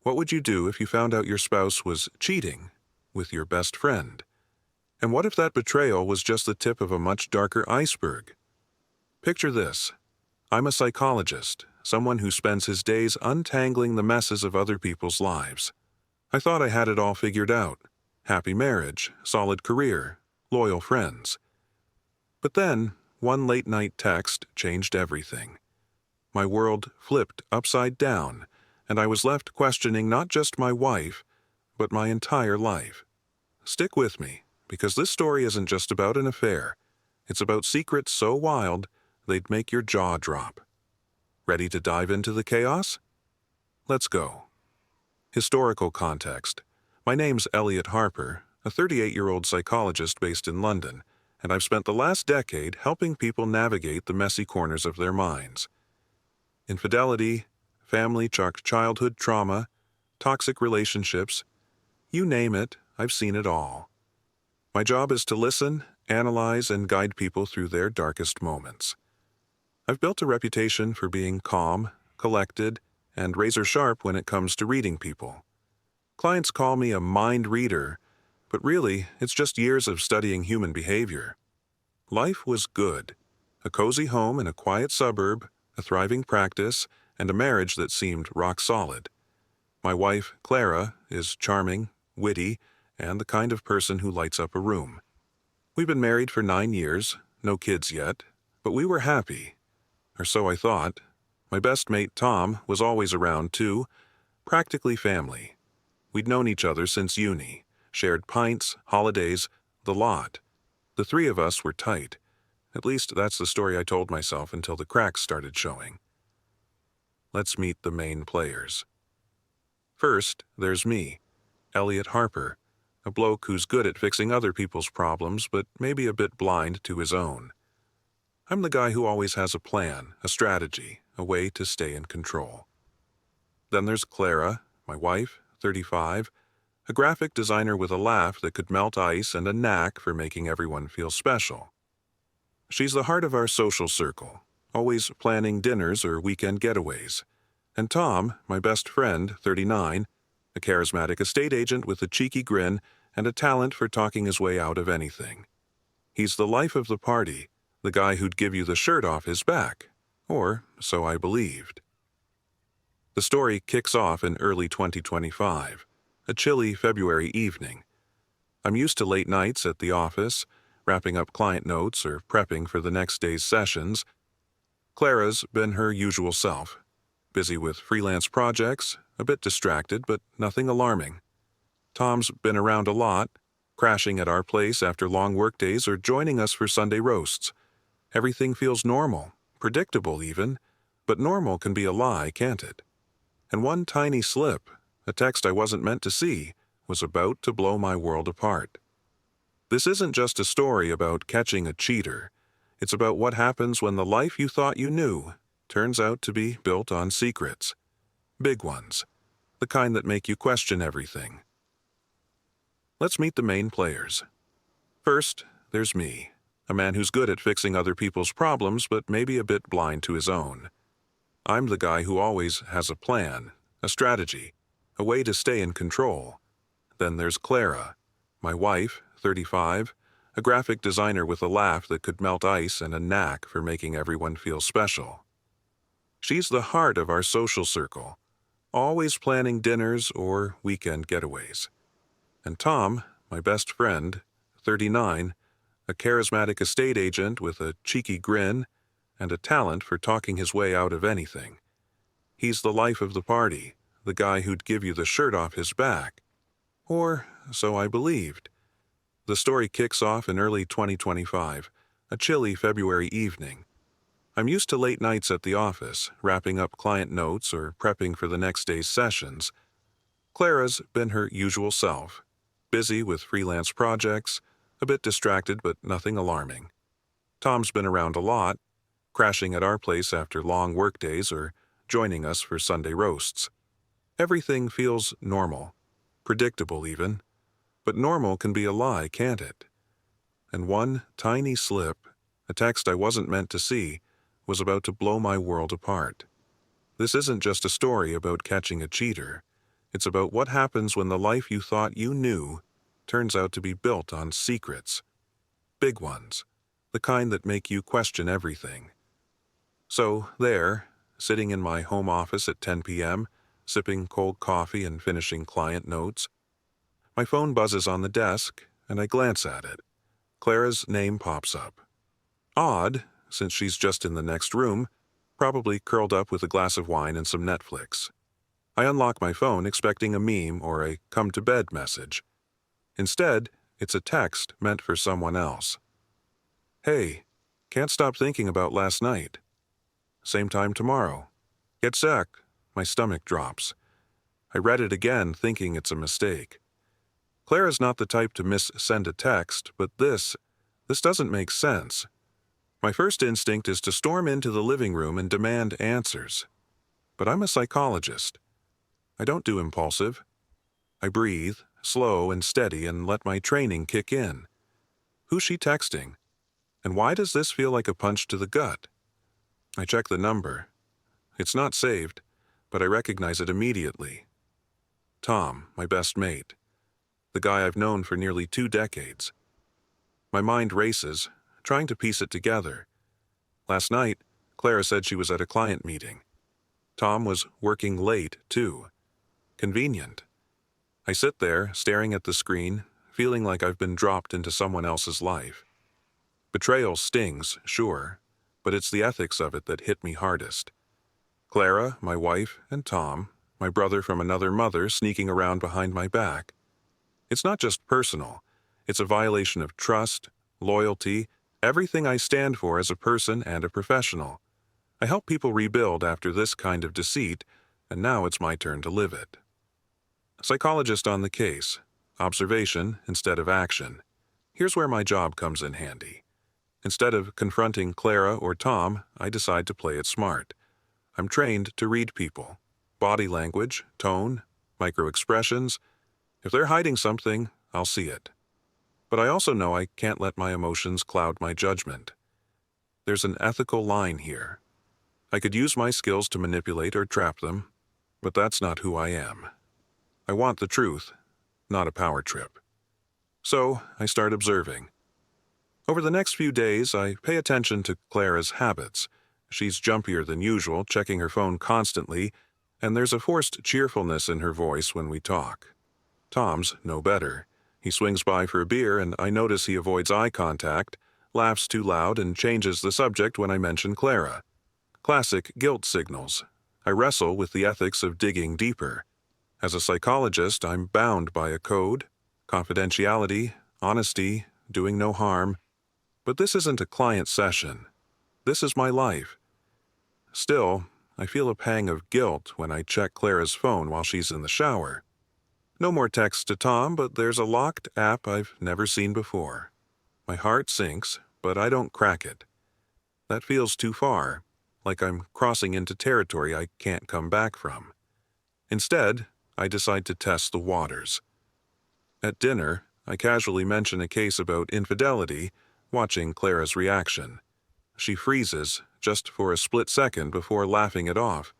What would you do if you found out your spouse was cheating with your best friend? And what if that betrayal was just the tip of a much darker iceberg? Picture this. I'm a psychologist, someone who spends his days untangling the messes of other people's lives. I thought I had it all figured out. Happy marriage, solid career, loyal friends. But then, one late-night text changed everything. My world flipped upside down, and I was left questioning not just my wife, but my entire life. Stick with me, because this story isn't just about an affair. It's about secrets so wild, they'd make your jaw drop. Ready to dive into the chaos? Let's go. Historical context. My name's Elliot Harper, a 38-year-old psychologist based in London, and I've spent the last decade helping people navigate the messy corners of their minds. Infidelity, family childhood trauma, toxic relationships, you name it, I've seen it all. My job is to listen, analyze, and guide people through their darkest moments. I've built a reputation for being calm, collected, and razor-sharp when it comes to reading people. Clients call me a mind reader, but really, it's just years of studying human behavior. Life was good. A cozy home in a quiet suburb, a thriving practice, and a marriage that seemed rock solid. My wife, Clara, is charming, witty, and the kind of person who lights up a room. We've been married for 9 years, no kids yet, but we were happy. Or so I thought. My best mate, Tom, was always around too, practically family. We'd known each other since uni, shared pints, holidays, the lot. The three of us were tight. At least that's the story I told myself until the cracks started showing. Let's meet the main players. First, there's me, Elliot Harper, a bloke who's good at fixing other people's problems but maybe a bit blind to his own. I'm the guy who always has a plan, a strategy, a way to stay in control. Then there's Clara, my wife, 35, a graphic designer with a laugh that could melt ice and a knack for making everyone feel special. She's the heart of our social circle, always planning dinners or weekend getaways. And Tom, my best friend, 39, a charismatic estate agent with a cheeky grin and a talent for talking his way out of anything. He's the life of the party, the guy who'd give you the shirt off his back, or so I believed. The story kicks off in early 2025, a chilly February evening. I'm used to late nights at the office, wrapping up client notes or prepping for the next day's sessions. Clara's been her usual self, busy with freelance projects, a bit distracted, but nothing alarming. Tom's been around a lot, crashing at our place after long workdays or joining us for Sunday roasts. Everything feels normal, predictable even, but normal can be a lie, can't it? And one tiny slip, a text I wasn't meant to see, was about to blow my world apart. This isn't just a story about catching a cheater. It's about what happens when the life you thought you knew turns out to be built on secrets. Big ones. The kind that make you question everything. Let's meet the main players. First, there's me, a man who's good at fixing other people's problems but maybe a bit blind to his own. I'm the guy who always has a plan, a strategy, a way to stay in control. Then there's Clara, my wife, 35, a graphic designer with a laugh that could melt ice and a knack for making everyone feel special. She's the heart of our social circle, always planning dinners or weekend getaways. And Tom, my best friend, 39, a charismatic estate agent with a cheeky grin and a talent for talking his way out of anything. He's the life of the party, the guy who'd give you the shirt off his back. Or so I believed. The story kicks off in early 2025, a chilly February evening. I'm used to late nights at the office, wrapping up client notes or prepping for the next day's sessions. Clara's been her usual self, busy with freelance projects, a bit distracted but nothing alarming. Tom's been around a lot, crashing at our place after long workdays or joining us for Sunday roasts. Everything feels normal, predictable even, but normal can be a lie, can't it? And one tiny slip, a text I wasn't meant to see, was about to blow my world apart. This isn't just a story about catching a cheater. It's about what happens when the life you thought you knew turns out to be built on secrets. Big ones. The kind that make you question everything. So, there, sitting in my home office at 10 p.m., sipping cold coffee and finishing client notes, my phone buzzes on the desk, and I glance at it. Clara's name pops up. Odd, since she's just in the next room, probably curled up with a glass of wine and some Netflix. I unlock my phone expecting a meme or a come-to-bed message. Instead, it's a text meant for someone else. Hey, can't stop thinking about last night. Same time tomorrow. Get sec. My stomach drops. I read it again, thinking it's a mistake. Clara's not the type to miss-send a text, but this doesn't make sense. My first instinct is to storm into the living room and demand answers. But I'm a psychologist. I don't do impulsive. I breathe, slow and steady, and let my training kick in. Who's she texting? And why does this feel like a punch to the gut? I check the number. It's not saved, but I recognize it immediately. Tom, my best mate. The guy I've known for nearly 2 decades. My mind races, trying to piece it together. Last night, Clara said she was at a client meeting. Tom was working late, too. Convenient. I sit there, staring at the screen, feeling like I've been dropped into someone else's life. Betrayal stings, sure, but it's the ethics of it that hit me hardest. Clara, my wife, and Tom, my brother from another mother, sneaking around behind my back. It's not just personal. It's a violation of trust, loyalty, everything I stand for as a person and a professional. I help people rebuild after this kind of deceit, and now it's my turn to live it. Psychologist on the case. Observation instead of action. Here's where my job comes in handy. Instead of confronting Clara or Tom, I decide to play it smart. I'm trained to read people. Body language, tone, micro-expressions. If they're hiding something, I'll see it. But I also know I can't let my emotions cloud my judgment. There's an ethical line here. I could use my skills to manipulate or trap them, but that's not who I am. I want the truth, not a power trip. So I start observing. Over the next few days, I pay attention to Clara's habits. She's jumpier than usual, checking her phone constantly, and there's a forced cheerfulness in her voice when we talk. Tom's no better. He swings by for a beer, and I notice he avoids eye contact, laughs too loud, and changes the subject when I mention Clara. Classic guilt signals. I wrestle with the ethics of digging deeper. As a psychologist, I'm bound by a code, confidentiality, honesty, doing no harm. But this isn't a client session. This is my life. Still, I feel a pang of guilt when I check Clara's phone while she's in the shower. No more texts to Tom, but there's a locked app I've never seen before. My heart sinks, but I don't crack it. That feels too far, like I'm crossing into territory I can't come back from. Instead, I decide to test the waters. At dinner, I casually mention a case about infidelity, watching Clara's reaction. She freezes, just for a split second before laughing it off.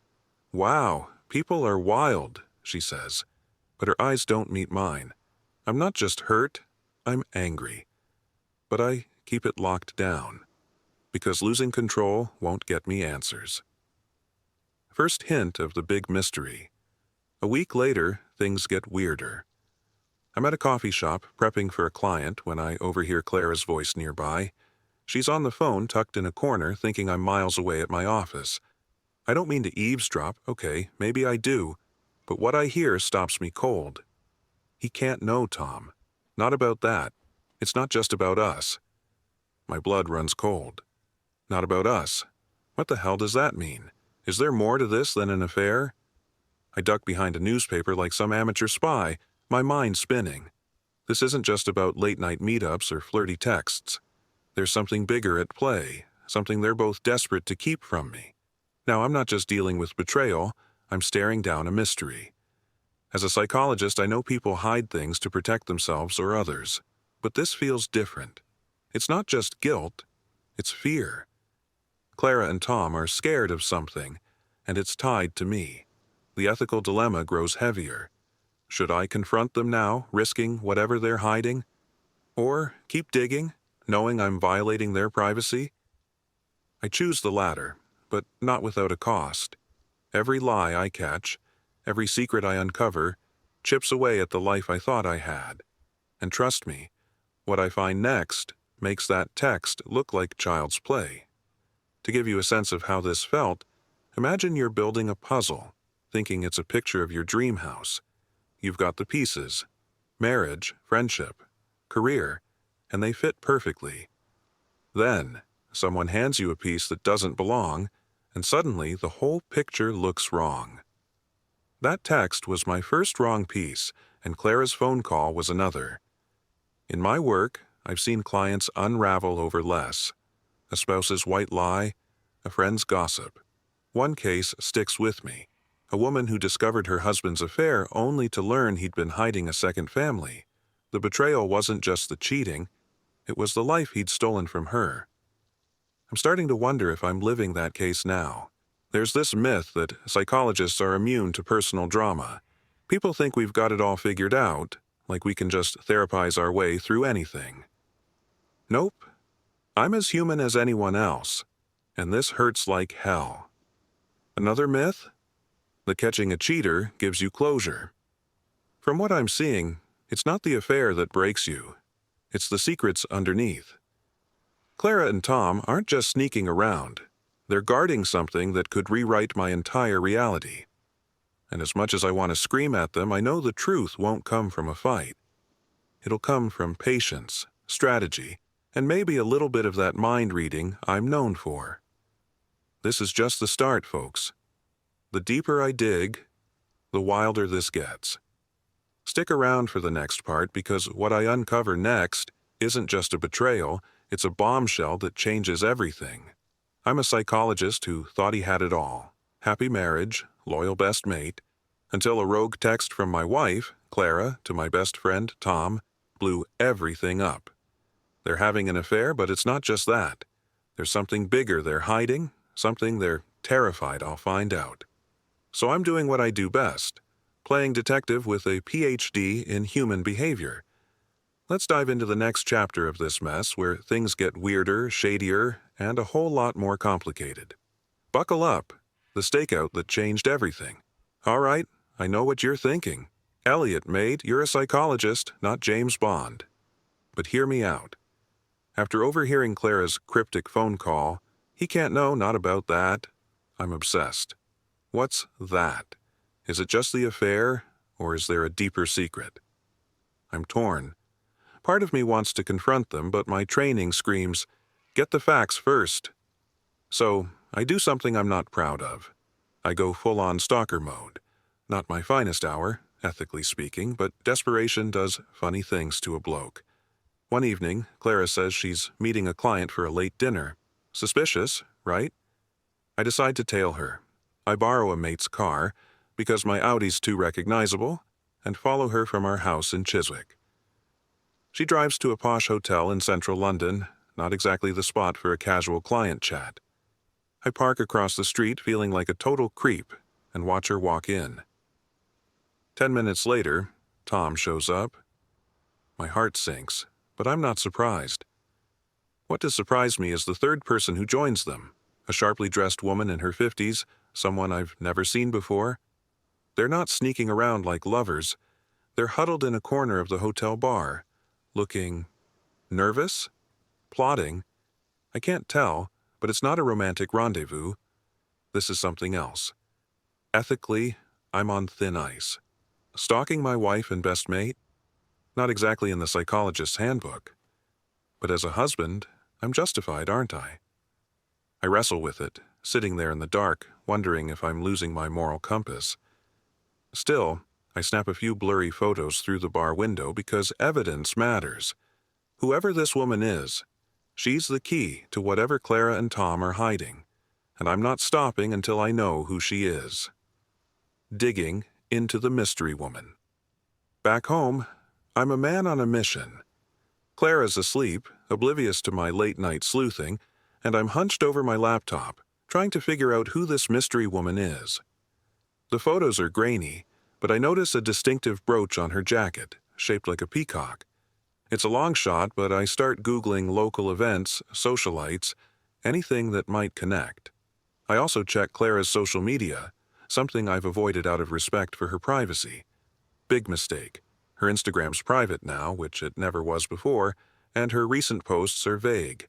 "Wow, people are wild," she says. But her eyes don't meet mine. I'm not just hurt, I'm angry. But I keep it locked down, because losing control won't get me answers. First hint of the big mystery. A week later, things get weirder. I'm at a coffee shop prepping for a client when I overhear Clara's voice nearby. She's on the phone tucked in a corner thinking I'm miles away at my office. I don't mean to eavesdrop, okay, maybe I do, but what I hear stops me cold. He can't know Tom. Not about that. It's not just about us. My blood runs cold. Not about us. What the hell does that mean? Is there more to this than an affair? I duck behind a newspaper like some amateur spy, my mind spinning. This isn't just about late-night meetups or flirty texts. There's something bigger at play, something they're both desperate to keep from me. Now, I'm not just dealing with betrayal, I'm staring down a mystery. As a psychologist, I know people hide things to protect themselves or others. But this feels different. It's not just guilt, it's fear. Clara and Tom are scared of something, and it's tied to me. The ethical dilemma grows heavier. Should I confront them now, risking whatever they're hiding? Or keep digging, knowing I'm violating their privacy? I choose the latter, but not without a cost. Every lie I catch, every secret I uncover, chips away at the life I thought I had. And trust me, what I find next makes that text look like child's play. To give you a sense of how this felt, imagine you're building a puzzle, thinking it's a picture of your dream house. You've got the pieces: marriage, friendship, career, and they fit perfectly. Then, someone hands you a piece that doesn't belong, and suddenly the whole picture looks wrong. That text was my first wrong piece, and Clara's phone call was another. In my work, I've seen clients unravel over less: a spouse's white lie, a friend's gossip. One case sticks with me: a woman who discovered her husband's affair only to learn he'd been hiding a second family. The betrayal wasn't just the cheating, it was the life he'd stolen from her. I'm starting to wonder if I'm living that case now. There's this myth that psychologists are immune to personal drama. People think we've got it all figured out, like we can just therapize our way through anything. Nope. I'm as human as anyone else, and this hurts like hell. Another myth? That catching a cheater gives you closure. From what I'm seeing, it's not the affair that breaks you. It's the secrets underneath. Clara and Tom aren't just sneaking around. They're guarding something that could rewrite my entire reality. And as much as I want to scream at them, I know the truth won't come from a fight. It'll come from patience, strategy, and maybe a little bit of that mind reading I'm known for. This is just the start, folks. The deeper I dig, the wilder this gets. Stick around for the next part, because what I uncover next isn't just a betrayal, it's a bombshell that changes everything. I'm a psychologist who thought he had it all: happy marriage, loyal best mate, until a rogue text from my wife, Clara, to my best friend, Tom, blew everything up. They're having an affair, but it's not just that. There's something bigger they're hiding, something they're terrified I'll find out. So I'm doing what I do best: playing detective with a PhD in human behavior. Let's dive into the next chapter of this mess, where things get weirder, shadier, and a whole lot more complicated. Buckle up, the stakeout that changed everything. All right, I know what you're thinking. Elliot, mate, you're a psychologist, not James Bond. But hear me out. After overhearing Clara's cryptic phone call, he can't know, not about that. I'm obsessed. What's that? Is it just the affair, or is there a deeper secret? I'm torn. Part of me wants to confront them, but my training screams, get the facts first. So I do something I'm not proud of. I go full-on stalker mode. Not my finest hour, ethically speaking, but desperation does funny things to a bloke. One evening, Clara says she's meeting a client for a late dinner. Suspicious, right? I decide to tail her. I borrow a mate's car, because my Audi's too recognizable, and follow her from our house in Chiswick. She drives to a posh hotel in central London, not exactly the spot for a casual client chat. I park across the street feeling like a total creep and watch her walk in. 10 minutes later, Tom shows up. My heart sinks, but I'm not surprised. What does surprise me is the third person who joins them: a sharply dressed woman in her 50s, someone I've never seen before. They're not sneaking around like lovers. They're huddled in a corner of the hotel bar, looking nervous, plotting. I can't tell, but it's not a romantic rendezvous. This is something else. Ethically, I'm on thin ice. Stalking my wife and best mate? Not exactly in the Psychologist's handbook. But as a husband, I'm justified, aren't I? I wrestle with it, sitting there in the dark, wondering if I'm losing my moral compass. Still, I snap a few blurry photos through the bar window because evidence matters. Whoever this woman is, she's the key to whatever Clara and Tom are hiding, and I'm not stopping until I know who she is. Digging into the mystery woman. Back home, I'm a man on a mission. Clara's asleep, oblivious to my late-night sleuthing, and I'm hunched over my laptop, trying to figure out who this mystery woman is. The photos are grainy, but I notice a distinctive brooch on her jacket, shaped like a peacock. It's a long shot, but I start Googling local events, socialites, anything that might connect. I also check Clara's social media, something I've avoided out of respect for her privacy. Big mistake. Her Instagram's private now, which it never was before, and her recent posts are vague.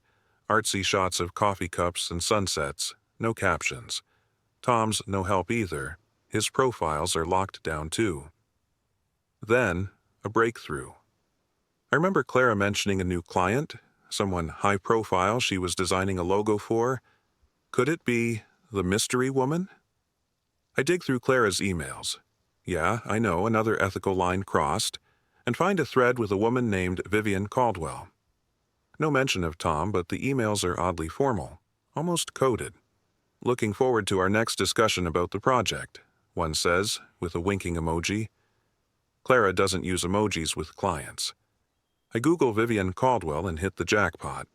Artsy shots of coffee cups and sunsets, no captions. Tom's no help either. His profiles are locked down too. Then, a breakthrough. I remember Clara mentioning a new client, someone high profile she was designing a logo for. Could it be the mystery woman? I dig through Clara's emails. Yeah, I know, another ethical line crossed, and find a thread with a woman named Vivian Caldwell. No mention of Tom, but the emails are oddly formal, almost coded. Looking forward to our next discussion about the project, one says, with a winking emoji. Clara doesn't use emojis with clients. I Google Vivian Caldwell and hit the jackpot.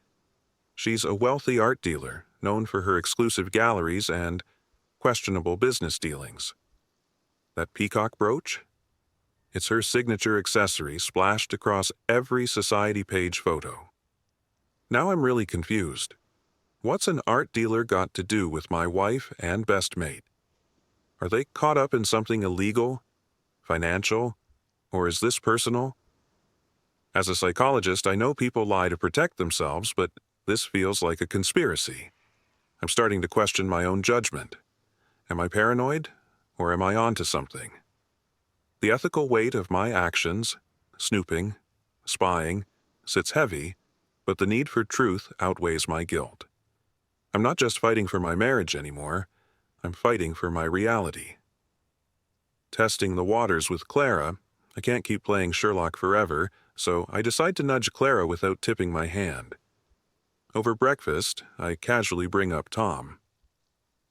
She's a wealthy art dealer, known for her exclusive galleries and questionable business dealings. That peacock brooch? It's her signature accessory splashed across every society page photo. Now I'm really confused. What's an art dealer got to do with my wife and best mate? Are they caught up in something illegal, financial, or is this personal? As a psychologist, I know people lie to protect themselves, but this feels like a conspiracy. I'm starting to question my own judgment. Am I paranoid, or am I onto something? The ethical weight of my actions, snooping, spying, sits heavy, but the need for truth outweighs my guilt. I'm not just fighting for my marriage anymore, I'm fighting for my reality. Testing the waters with Clara, I can't keep playing Sherlock forever, so I decide to nudge Clara without tipping my hand. Over breakfast, I casually bring up Tom.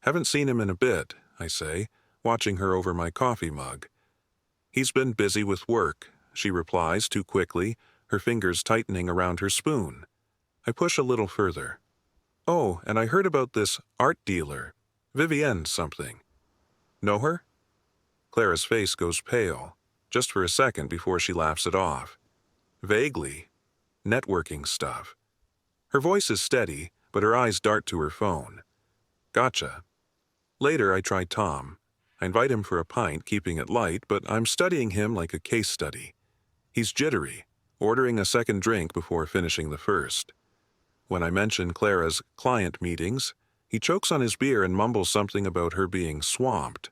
Haven't seen him in a bit, I say, watching her over my coffee mug. He's been busy with work, she replies too quickly, her fingers tightening around her spoon. I push a little further. Oh, and I heard about this art dealer, Vivienne something. Know her? Clara's face goes pale, just for a second before she laughs it off. Vaguely. Networking stuff. Her voice is steady, but her eyes dart to her phone. Gotcha. Later I try Tom. I invite him for a pint, keeping it light, but I'm studying him like a case study. He's jittery, ordering a second drink before finishing the first. When I mention Clara's client meetings, he chokes on his beer and mumbles something about her being swamped.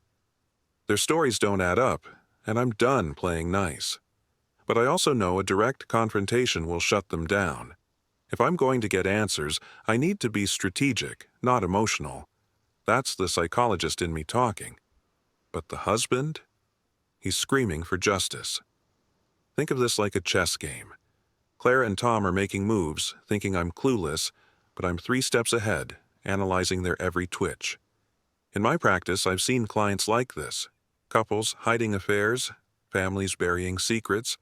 Their stories don't add up, and I'm done playing nice. But I also know a direct confrontation will shut them down. If I'm going to get answers, I need to be strategic, not emotional. That's the psychologist in me talking. But the husband? He's screaming for justice. Think of this like a chess game. Clara and Tom are making moves, thinking I'm clueless, but I'm 3 steps ahead, analyzing their every twitch. In my practice, I've seen clients like this. Couples hiding affairs, families burying secrets.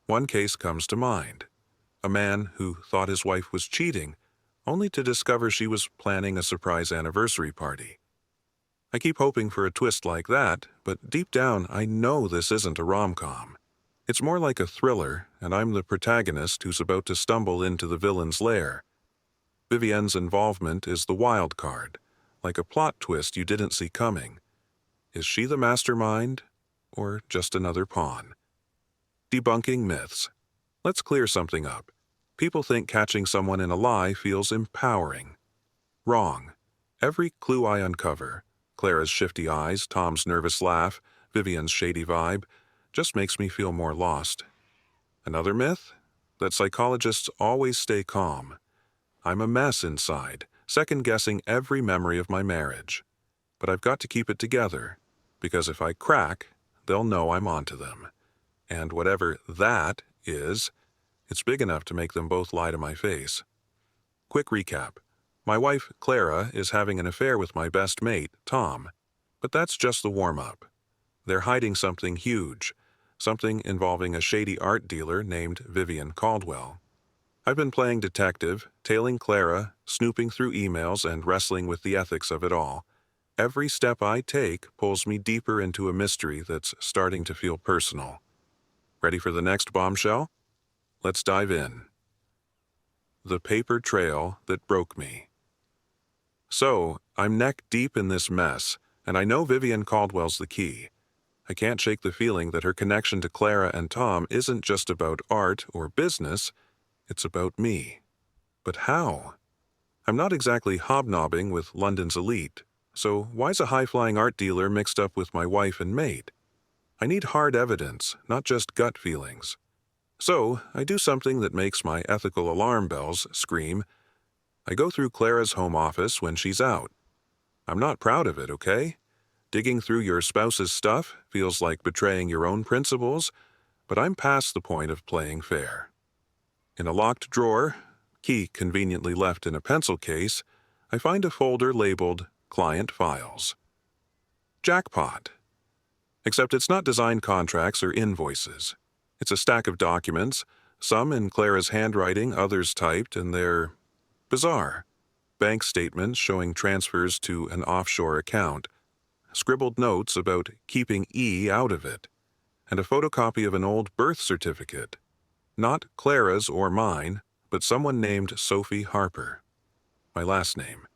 One case comes to mind. A man who thought his wife was cheating, only to discover she was planning a surprise anniversary party. I keep hoping for a twist like that, but deep down I know this isn't a rom-com. It's more like a thriller, and I'm the protagonist who's about to stumble into the villain's lair. Vivienne's involvement is the wild card, like a plot twist you didn't see coming. Is she the mastermind, or just another pawn? Debunking myths. Let's clear something up. People think catching someone in a lie feels empowering. Wrong. Every clue I uncover, Clara's shifty eyes, Tom's nervous laugh, Vivian's shady vibe, just makes me feel more lost. Another myth? That psychologists always stay calm. I'm a mess inside, second-guessing every memory of my marriage. But I've got to keep it together, because if I crack, they'll know I'm onto them. And whatever that is, it's big enough to make them both lie to my face. Quick recap. My wife, Clara, is having an affair with my best mate, Tom. But that's just the warm-up. They're hiding something huge, something involving a shady art dealer named Vivian Caldwell. I've been playing detective, tailing Clara, snooping through emails, and wrestling with the ethics of it all. Every step I take pulls me deeper into a mystery that's starting to feel personal. Ready for the next bombshell? Let's dive in. The paper trail that broke me. So, I'm neck deep in this mess, and I know Vivian Caldwell's the key. I can't shake the feeling that her connection to Clara and Tom isn't just about art or business, it's about me. But how? I'm not exactly hobnobbing with London's elite, so why's a high-flying art dealer mixed up with my wife and mate? I need hard evidence, not just gut feelings. So, I do something that makes my ethical alarm bells scream. I go through Clara's home office when she's out. I'm not proud of it, okay? Digging through your spouse's stuff feels like betraying your own principles, but I'm past the point of playing fair. In a locked drawer, key conveniently left in a pencil case, I find a folder labeled Client Files. Jackpot. Except it's not design contracts or invoices. It's a stack of documents, some in Clara's handwriting, others typed, and they're bizarre. Bank statements showing transfers to an offshore account, scribbled notes about keeping E out of it, and a photocopy of an old birth certificate. Not Clara's or mine, but someone named Sophie Harper. My last name.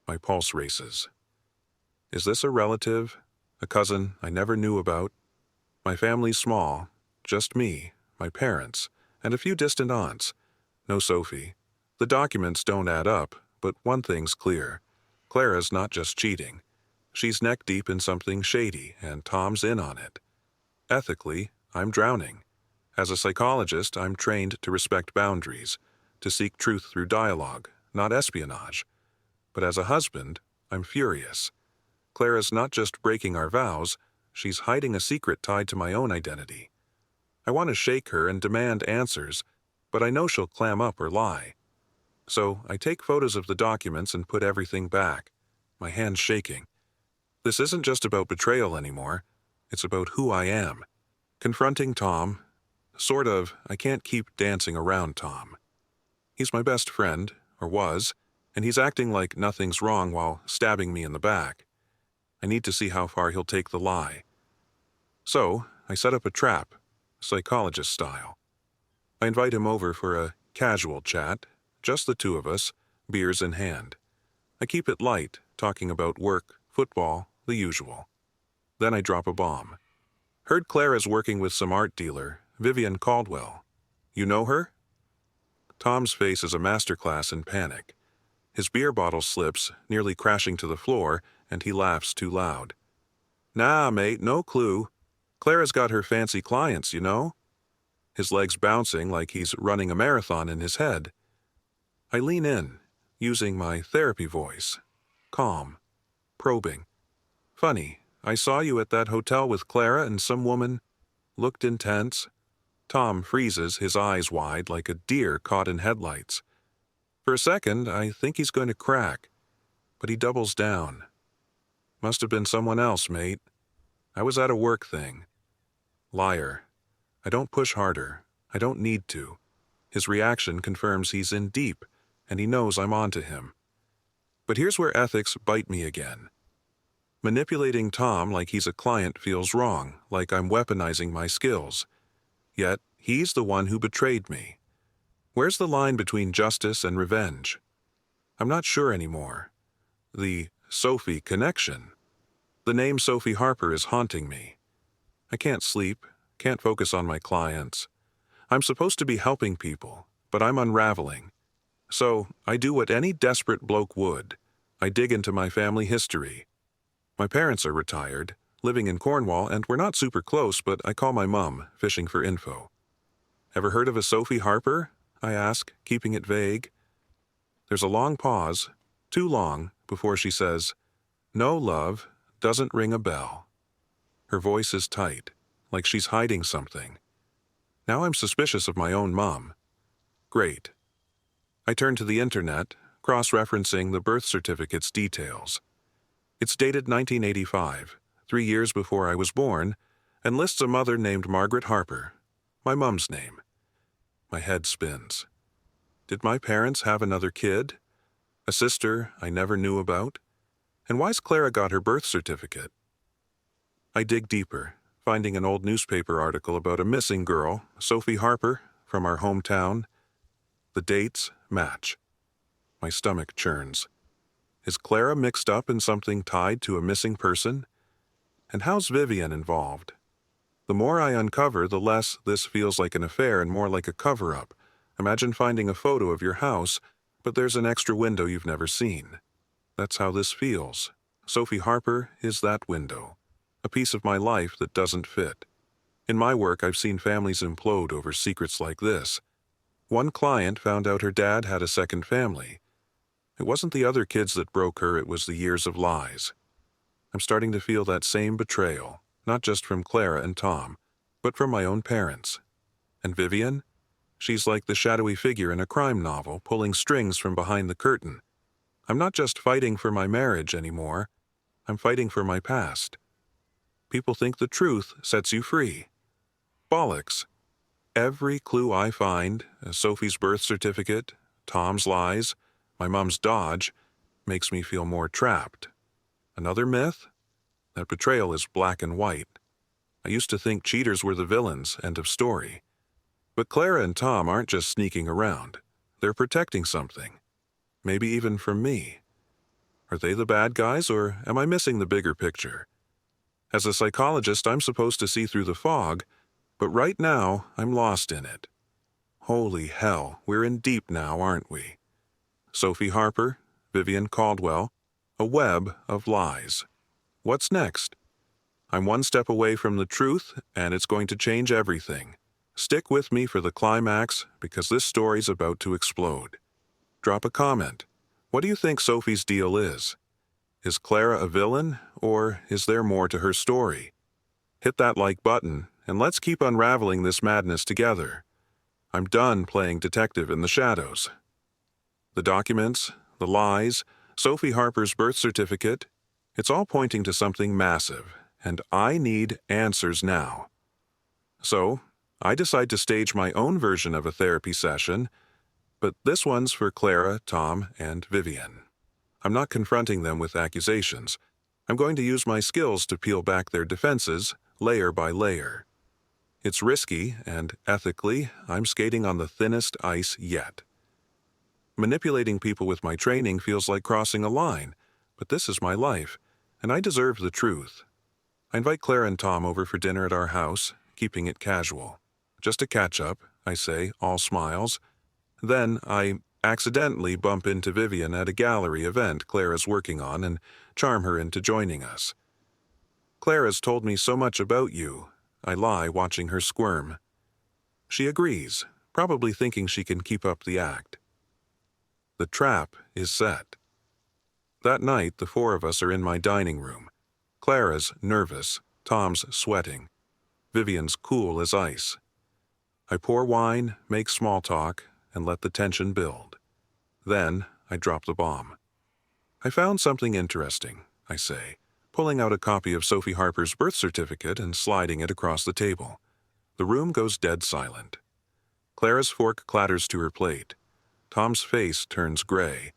My pulse races. Is this a relative? A cousin I never knew about? My family's small. Just me, my parents, and a few distant aunts. No Sophie. The documents don't add up, but one thing's clear. Clara's not just cheating. She's neck deep in something shady, and Tom's in on it. Ethically, I'm drowning. As a psychologist, I'm trained to respect boundaries, to seek truth through dialogue, not espionage. But as a husband, I'm furious. Clara's not just breaking our vows, she's hiding a secret tied to my own identity. I want to shake her and demand answers, but I know she'll clam up or lie. So I take photos of the documents and put everything back, my hands shaking. This isn't just about betrayal anymore. It's about who I am. Confronting Tom. Sort of, I can't keep dancing around Tom. He's my best friend, or was, and he's acting like nothing's wrong while stabbing me in the back. I need to see how far he'll take the lie. So, I set up a trap, Psychologist style. I invite him over for a casual chat, just the two of us, beers in hand. I keep it light, talking about work, football, the usual. Then I drop a bomb. Heard Clara's working with some art dealer, Vivian Caldwell. You know her? Tom's face is a masterclass in panic. His beer bottle slips, nearly crashing to the floor, and he laughs too loud. Nah, mate, no clue. Clara's got her fancy clients, you know? His legs bouncing like he's running a marathon in his head. I lean in, using my therapy voice. Calm. Probing. Funny, I saw you at that hotel with Clara and some woman. Looked intense. Tom freezes, his eyes wide like a deer caught in headlights. For a second, I think he's going to crack, but he doubles down. Must have been someone else, mate. I was at a work thing. Liar. I don't push harder. I don't need to. His reaction confirms he's in deep, and he knows I'm onto him. But here's where ethics bite me again. Manipulating Tom like he's a client feels wrong, like I'm weaponizing my skills. Yet, he's the one who betrayed me. Where's the line between justice and revenge? I'm not sure anymore. The Sophie connection. The name Sophie Harper is haunting me. I can't sleep, can't focus on my clients. I'm supposed to be helping people, but I'm unraveling. So, I do what any desperate bloke would. I dig into my family history. My parents are retired, living in Cornwall, and we're not super close, but I call my mom, fishing for info. Ever heard of a Sophie Harper? I ask, keeping it vague. There's a long pause, too long, before she says, No, love, doesn't ring a bell. Her voice is tight, like she's hiding something. Now I'm suspicious of my own mom. Great. I turn to the internet, cross-referencing the birth certificate's details. It's dated 1985, 3 years before I was born, and lists a mother named Margaret Harper, my mom's name. My head spins. Did my parents have another kid? A sister I never knew about? And why's Clara got her birth certificate? I dig deeper, finding an old newspaper article about a missing girl, Sophie Harper, from our hometown. The dates match. My stomach churns. Is Clara mixed up in something tied to a missing person? And how's Vivian involved? The more I uncover, the less this feels like an affair and more like a cover-up. Imagine finding a photo of your house, but there's an extra window you've never seen. That's how this feels. Sophie Harper is that window, a piece of my life that doesn't fit. In my work, I've seen families implode over secrets like this. One client found out her dad had a second family. It wasn't the other kids that broke her, it was the years of lies. I'm starting to feel that same betrayal, not just from Clara and Tom, but from my own parents. And Vivian? She's like the shadowy figure in a crime novel, pulling strings from behind the curtain. I'm not just fighting for my marriage anymore, I'm fighting for my past. People think the truth sets you free. Bollocks. Every clue I find, Sophie's birth certificate, Tom's lies, my mom's dodge, makes me feel more trapped. Another myth? That betrayal is black and white. I used to think cheaters were the villains, end of story. But Clara and Tom aren't just sneaking around. They're protecting something. Maybe even from me. Are they the bad guys, or am I missing the bigger picture? As a psychologist, I'm supposed to see through the fog, but right now, I'm lost in it. Holy hell, we're in deep now, aren't we? Sophie Harper, Vivian Caldwell, a web of lies. What's next? I'm one step away from the truth, and it's going to change everything. Stick with me for the climax, because this story's about to explode. Drop a comment. What do you think Sophie's deal is? Is Clara a villain, or is there more to her story? Hit that like button, and let's keep unraveling this madness together. I'm done playing detective in the shadows. The documents, the lies, Sophie Harper's birth certificate, it's all pointing to something massive, and I need answers now. So, I decide to stage my own version of a therapy session, but this one's for Clara, Tom, and Vivian. I'm not confronting them with accusations. I'm going to use my skills to peel back their defenses, layer by layer. It's risky, and ethically, I'm skating on the thinnest ice yet. Manipulating people with my training feels like crossing a line, but this is my life, and I deserve the truth. I invite Clara and Tom over for dinner at our house, keeping it casual. Just a catch-up, I say, all smiles. Then I accidentally bump into Vivian at a gallery event Clara's working on and charm her into joining us. Clara's told me so much about you, I lie, watching her squirm. She agrees, probably thinking she can keep up the act. The trap is set. That night, the four of us are in my dining room. Clara's nervous, Tom's sweating. Vivian's cool as ice. I pour wine, make small talk, and let the tension build. Then, I drop the bomb. I found something interesting, I say, pulling out a copy of Sophie Harper's birth certificate and sliding it across the table. The room goes dead silent. Clara's fork clatters to her plate. Tom's face turns gray.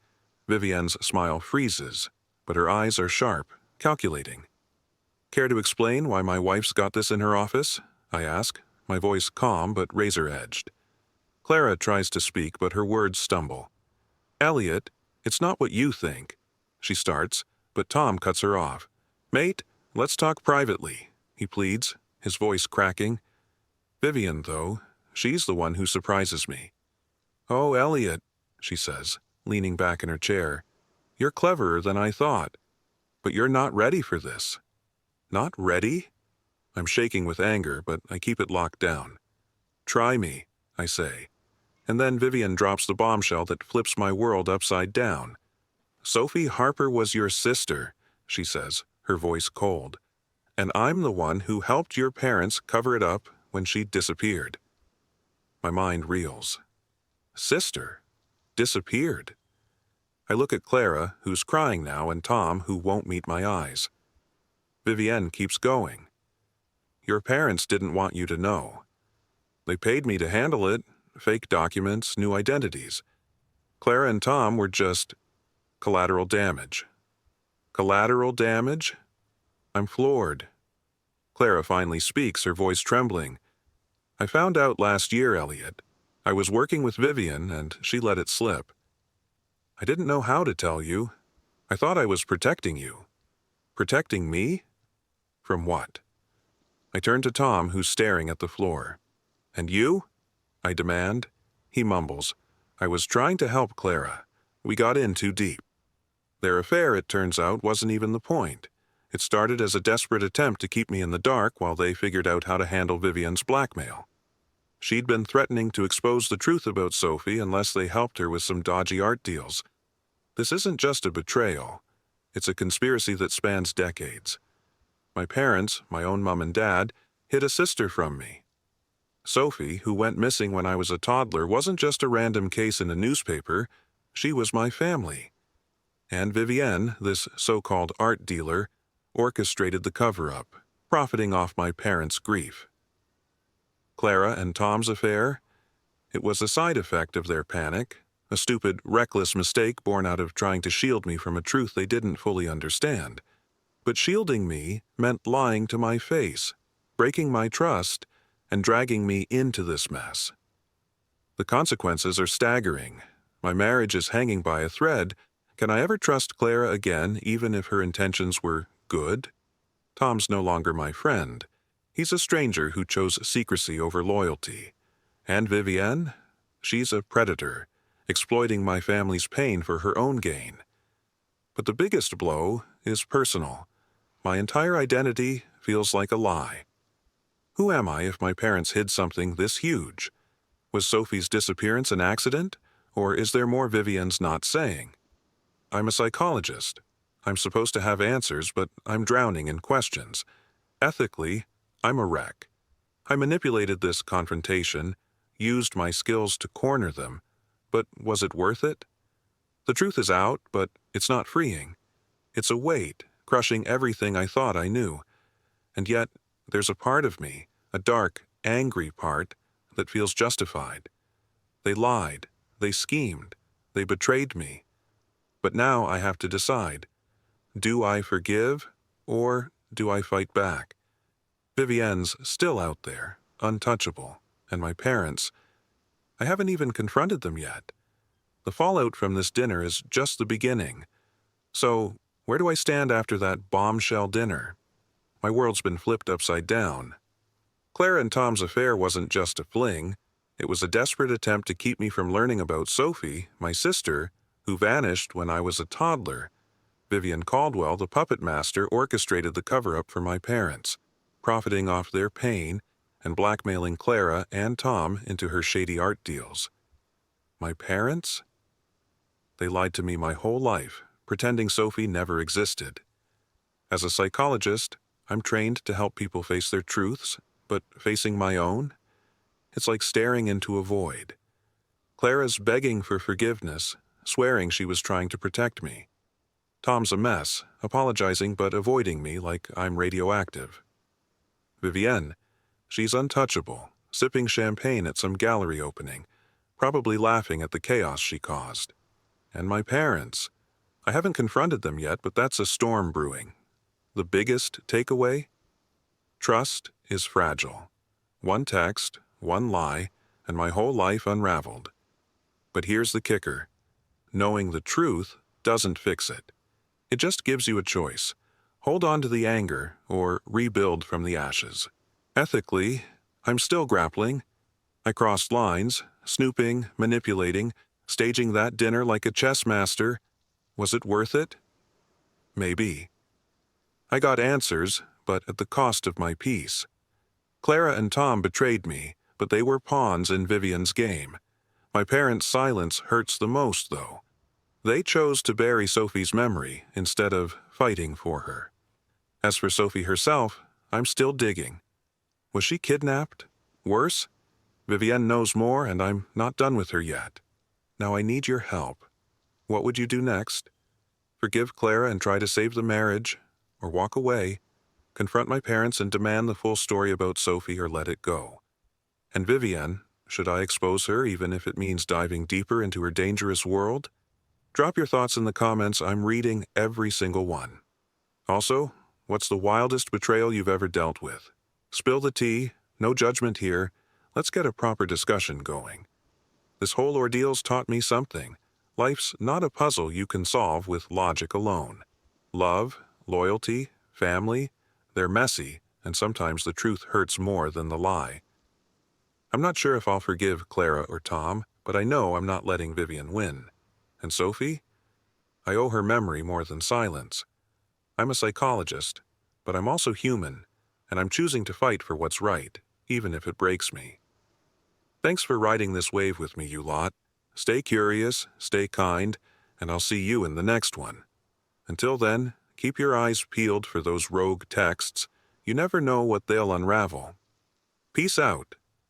Vivian's smile freezes, but her eyes are sharp, calculating. Care to explain why my wife's got this in her office? I ask, my voice calm but razor-edged. Clara tries to speak, but her words stumble. Elliot, it's not what you think. She starts, but Tom cuts her off. Mate, let's talk privately, he pleads, his voice cracking. Vivian, though, she's the one who surprises me. Oh, Elliot, she says, leaning back in her chair. You're cleverer than I thought. But you're not ready for this. Not ready? I'm shaking with anger, but I keep it locked down. Try me, I say. And then Vivian drops the bombshell that flips my world upside down. Sophie Harper was your sister, she says, her voice cold. And I'm the one who helped your parents cover it up when she disappeared. My mind reels. Sister? Disappeared? I look at Clara, who's crying now, and Tom, who won't meet my eyes. Vivienne keeps going. Your parents didn't want you to know. They paid me to handle it, fake documents, new identities. Clara and Tom were just collateral damage. Collateral damage? I'm floored. Clara finally speaks, her voice trembling. I found out last year, Elliot. I was working with Vivian, and she let it slip. I didn't know how to tell you. I thought I was protecting you. Protecting me? From what? I turn to Tom, who's staring at the floor. And you? I demand. He mumbles. I was trying to help Clara. We got in too deep. Their affair, it turns out, wasn't even the point. It started as a desperate attempt to keep me in the dark while they figured out how to handle Vivian's blackmail. She'd been threatening to expose the truth about Sophie unless they helped her with some dodgy art deals. This isn't just a betrayal. It's a conspiracy that spans decades. My parents, my own mom and dad, hid a sister from me. Sophie, who went missing when I was a toddler, wasn't just a random case in a newspaper. She was my family. And Vivienne, this so-called art dealer, orchestrated the cover-up, profiting off my parents' grief. Clara and Tom's affair? It was a side effect of their panic, a stupid, reckless mistake born out of trying to shield me from a truth they didn't fully understand. But shielding me meant lying to my face, breaking my trust, and dragging me into this mess. The consequences are staggering. My marriage is hanging by a thread. Can I ever trust Clara again, even if her intentions were good? Tom's no longer my friend. He's a stranger who chose secrecy over loyalty. And Vivienne? She's a predator, exploiting my family's pain for her own gain. But the biggest blow is personal. My entire identity feels like a lie. Who am I if my parents hid something this huge? Was Sophie's disappearance an accident, or is there more Vivian's not saying? I'm a psychologist. I'm supposed to have answers, but I'm drowning in questions. Ethically, I'm a wreck. I manipulated this confrontation, used my skills to corner them, but was it worth it? The truth is out, but it's not freeing. It's a weight, crushing everything I thought I knew. And yet, there's a part of me, a dark, angry part, that feels justified. They lied, they schemed, they betrayed me. But now I have to decide. Do I forgive, or do I fight back? Vivienne's still out there, untouchable, and my parents, I haven't even confronted them yet. The fallout from this dinner is just the beginning. So, where do I stand after that bombshell dinner? My world's been flipped upside down. Clara and Tom's affair wasn't just a fling. It was a desperate attempt to keep me from learning about Sophie, my sister, who vanished when I was a toddler. Vivian Caldwell, the puppet master, orchestrated the cover-up for my parents, profiting off their pain and blackmailing Clara and Tom into her shady art deals. My parents? They lied to me my whole life, pretending Sophie never existed. As a psychologist, I'm trained to help people face their truths, but facing my own? It's like staring into a void. Clara's begging for forgiveness, swearing she was trying to protect me. Tom's a mess, apologizing but avoiding me like I'm radioactive. Vivienne, she's untouchable, sipping champagne at some gallery opening, probably laughing at the chaos she caused. And my parents. I haven't confronted them yet, but that's a storm brewing. The biggest takeaway? Trust is fragile. One text, one lie, and my whole life unraveled. But here's the kicker. Knowing the truth doesn't fix it. It just gives you a choice. Hold on to the anger or rebuild from the ashes. Ethically, I'm still grappling. I crossed lines, snooping, manipulating, staging that dinner like a chess master. Was it worth it? Maybe. I got answers, but at the cost of my peace. Clara and Tom betrayed me, but they were pawns in Vivian's game. My parents' silence hurts the most, though. They chose to bury Sophie's memory instead of fighting for her. As for Sophie herself, I'm still digging. Was she kidnapped? Worse? Vivienne knows more, and I'm not done with her yet. Now I need your help. What would you do next? Forgive Clara and try to save the marriage, or walk away, confront my parents and demand the full story about Sophie, or let it go? And Vivienne, should I expose her even if it means diving deeper into her dangerous world? Drop your thoughts in the comments. I'm reading every single one. Also, what's the wildest betrayal you've ever dealt with? Spill the tea, no judgment here. Let's get a proper discussion going. This whole ordeal's taught me something. Life's not a puzzle you can solve with logic alone. Love, loyalty, family, they're messy, and sometimes the truth hurts more than the lie. I'm not sure if I'll forgive Clara or Tom, but I know I'm not letting Vivian win. And Sophie? I owe her memory more than silence. I'm a psychologist, but I'm also human, and I'm choosing to fight for what's right, even if it breaks me. Thanks for riding this wave with me, you lot. Stay curious, stay kind, and I'll see you in the next one. Until then, keep your eyes peeled for those rogue texts. You never know what they'll unravel. Peace out.